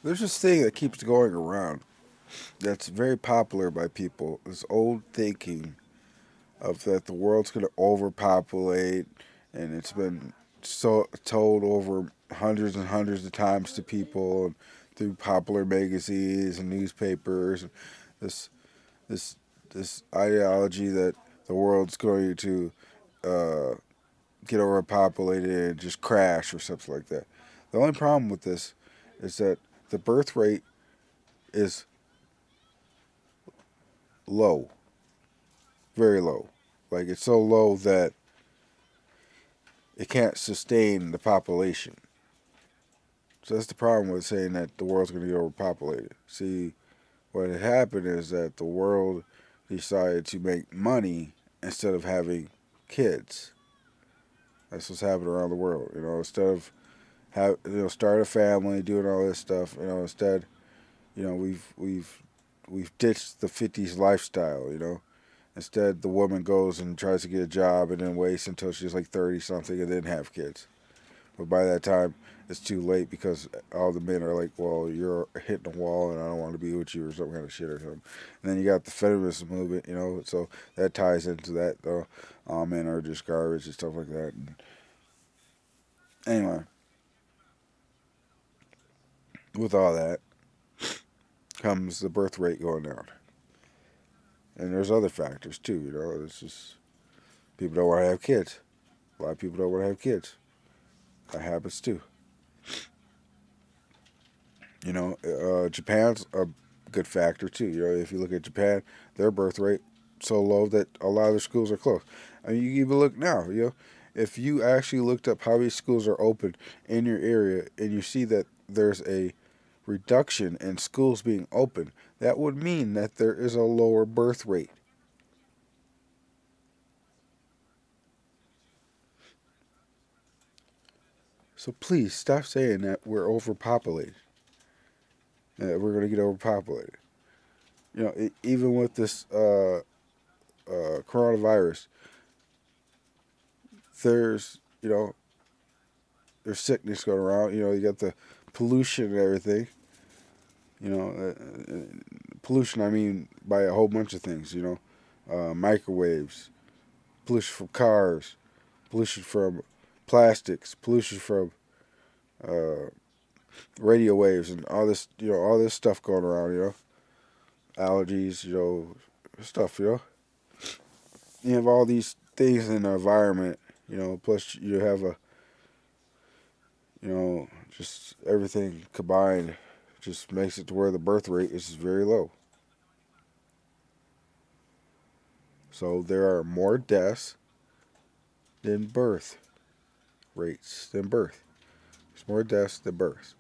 There's this thing that keeps going around that's very popular by people. This old thinking of that the world's going to overpopulate, and it's been so told over hundreds and hundreds of times to people and through popular magazines and newspapers. And this this this ideology that the world's going to uh, get overpopulated and just crash or something like that. The only problem with this is that the birth rate is low, very low. Like it's so low that it can't sustain the population. So that's the problem with saying that the world's going to get overpopulated. See, what had happened is that the world decided to make money instead of having kids. That's what's happening around the world. Instead of start a family, doing all this stuff. Instead, we've ditched the '50s lifestyle. Instead, the woman goes and tries to get a job and then waits until she's like 30 something and then have kids. But by that time, it's too late because all the men are like, well, you're hitting a wall and I don't want to be with you or some kind of shit or something. And then you got the feminist movement, so that ties into that, though. All men are just garbage and stuff like that. And anyway, with all that comes the birth rate going down. And there's other factors too, It's just people don't want to have kids. A lot of people don't want to have kids. That happens too. Japan's a good factor too. If you look at Japan, their birth rate so low that a lot of their schools are closed. I mean, you can even look now. If you actually looked up how many schools are open in your area, and you see that there's a reduction in schools being open, that would mean that there is a lower birth rate. So please stop saying that we're overpopulated. That we're going to get overpopulated. Even with this coronavirus, there's there's sickness going around. You got the pollution and everything. Pollution. I mean by a whole bunch of things. Microwaves, pollution from cars, pollution from plastics, pollution from uh, radio waves, and all this. All this stuff going around. Allergies. Stuff. You have all these things in the environment. Plus you have just everything combined just makes it to where the birth rate is very low. So there are more deaths than birth rates than birth. There's more deaths than births.